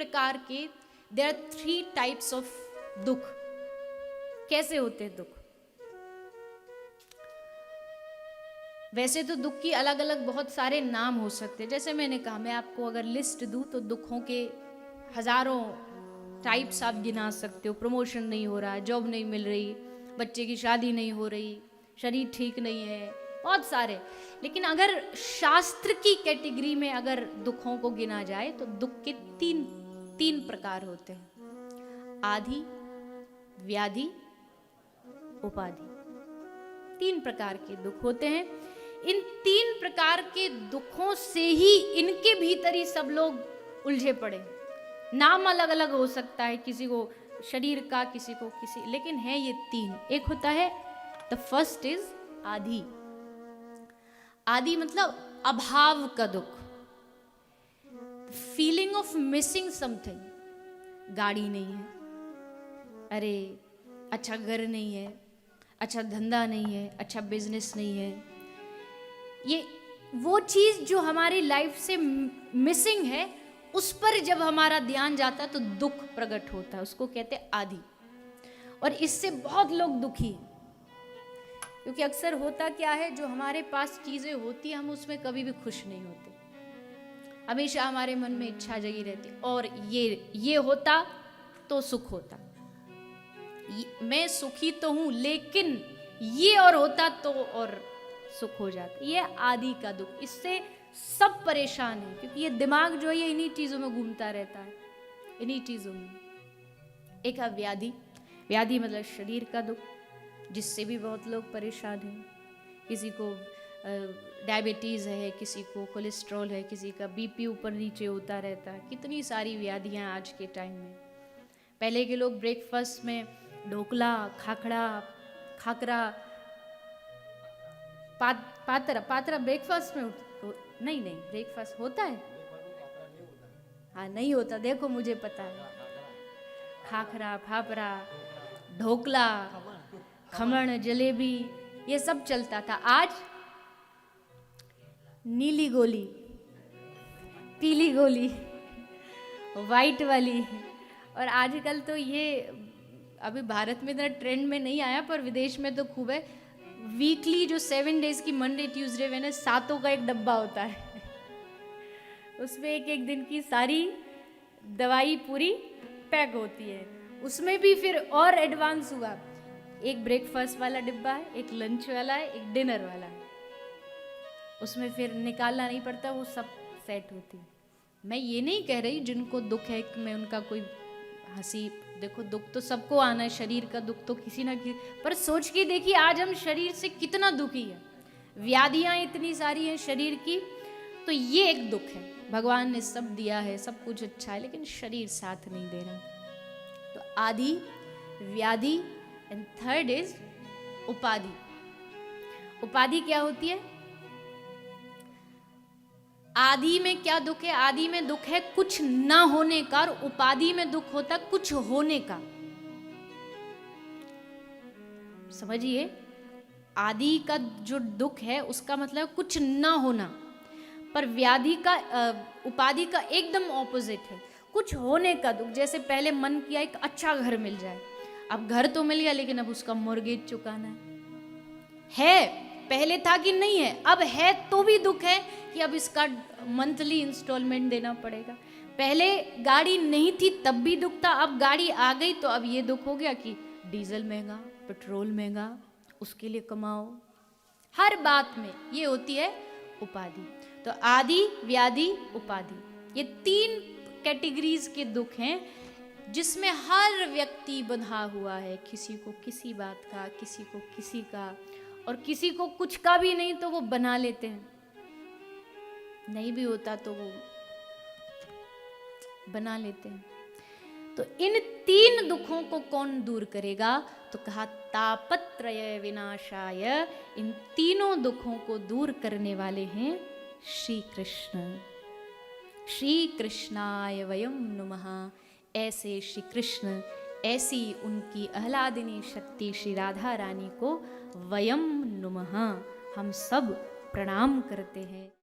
प्रकार के, there are 3 types of दुख। कैसे होते हैं दुख? वैसे तो दुख की अलग अलग बहुत सारे नाम हो सकते हैं। जैसे मैंने कहा, मैं आपको अगर लिस्ट दूं तो दुखों के हजारों टाइप्स आप गिना सकते हो। प्रमोशन नहीं हो रहा, जॉब नहीं मिल रही, बच्चे की शादी नहीं हो रही, शरीर ठीक नहीं है, बहुत सारे। लेकिन अगर शास्त्र की कैटेगरी में अगर दुखों को गिना जाए तो दुख के तीन प्रकार होते हैं: आदि, व्याधि, उपाधि। 3 प्रकार के दुख होते हैं। इन 3 प्रकार के दुखों से ही इनके भीतर ही सब लोग उलझे पड़े। नाम अलग अलग हो सकता है, किसी को शरीर का, किसी को किसी, लेकिन है ये 3। एक होता है, द फर्स्ट इज आदि। आदि मतलब अभाव का दुख, फीलिंग ऑफ मिसिंग समथिंग। गाड़ी नहीं है, अरे अच्छा घर नहीं है, अच्छा धंधा नहीं है, अच्छा बिजनेस नहीं है। ये वो चीज जो हमारी लाइफ से मिसिंग है, उस पर जब हमारा ध्यान जाता है तो दुख प्रकट होता है। उसको कहते हैं आदि। और इससे बहुत लोग दुखी हैं, क्योंकि अक्सर होता क्या है, जो हमारे पास चीजें होती हैं हम उसमें कभी भी खुश नहीं होते। हमेशा हमारे मन में इच्छा जगी रहती, और ये होता तो सुख होता, मैं सुखी तो हूं लेकिन ये और होता तो और सुख हो जाता। ये आदि का दुख। इससे सब परेशान है, क्योंकि ये दिमाग जो है ये इन्हीं चीजों में घूमता रहता है, इन्हीं चीजों में। एक है व्याधि। व्याधि मतलब शरीर का दुख, जिससे भी बहुत लोग परेशान हैं। किसी को डायबिटीज है, किसी को कोलेस्ट्रॉल है, किसी का बीपी ऊपर नीचे होता रहता है। कितनी सारी व्याधियां आज के टाइम में। पहले के लोग ब्रेकफास्ट में ढोकला, खाकरा, पात्रा ब्रेकफास्ट में नहीं ब्रेकफास्ट होता है। हाँ नहीं होता, देखो मुझे पता है। खाखरा, फाफरा, ढोकला, खमण, जलेबी, ये सब चलता था। आज नीली गोली, पीली गोली, वाइट वाली। और आजकल तो ये अभी भारत में इतना ट्रेंड में नहीं आया, पर विदेश में तो खूब है। वीकली जो 7 डेज की, मंडे ट्यूसडे वेडनेसडे, 7 का एक डब्बा होता है। उसमें एक दिन की सारी दवाई पूरी पैक होती है। उसमें भी फिर और एडवांस हुआ, एक ब्रेकफास्ट वाला डिब्बा है, एक लंच वाला है, एक डिनर वाला है। उसमें फिर निकालना नहीं पड़ता, वो सब सेट होती है। मैं ये नहीं कह रही जिनको दुख है कि मैं उनका कोई हंसी, देखो दुख तो सबको आना है, शरीर का दुख तो किसी ना किसी, पर सोच के देखिए आज हम शरीर से कितना दुखी है। व्याधियां इतनी सारी हैं शरीर की, तो ये एक दुख है। भगवान ने सब दिया है, सब कुछ अच्छा है, लेकिन शरीर साथ नहीं दे रहा। तो आदि, व्याधि, एंड थर्ड इज उपाधि। उपाधि क्या होती है? आदि में क्या दुख है? आदि में दुख है कुछ ना होने का, और उपाधि में दुख होता कुछ होने का। समझिए, आदि का जो दुख है उसका मतलब कुछ ना होना, पर व्याधि का, उपाधि का एकदम ऑपोजिट है, कुछ होने का दुख। जैसे पहले मन किया एक अच्छा घर मिल जाए, अब घर तो मिल गया लेकिन अब उसका मॉर्गेज चुकाना है। पहले था कि नहीं है, अब है तो भी दुख है कि अब इसका मंथली इंस्टॉलमेंट देना पड़ेगा। पहले गाड़ी नहीं थी तब भी दुख था, अब गाड़ी आ गई तो अब ये दुख हो गया कि डीजल महंगा, पेट्रोल महंगा, उसके लिए कमाओ। हर बात में ये होती है उपाधि। तो आदि, व्याधि, उपाधि, ये 3 कैटेगरीज के दुख हैं जिसमें हर व्यक्ति बंधा हुआ है। किसी को किसी बात का, किसी को किसी का, और किसी को कुछ का भी नहीं तो वो बना लेते हैं, नहीं भी होता तो वो बना लेते हैं। तो इन 3 दुखों को कौन दूर करेगा? तो कहा तापत्रय विनाशाय। इन तीनों दुखों को दूर करने वाले हैं श्री कृष्ण। श्री कृष्णाय वयम नुमः। ऐसे श्री कृष्ण, ऐसी उनकी आह्लादिनी शक्ति श्री राधा रानी को वयम नुमः, हम सब प्रणाम करते हैं।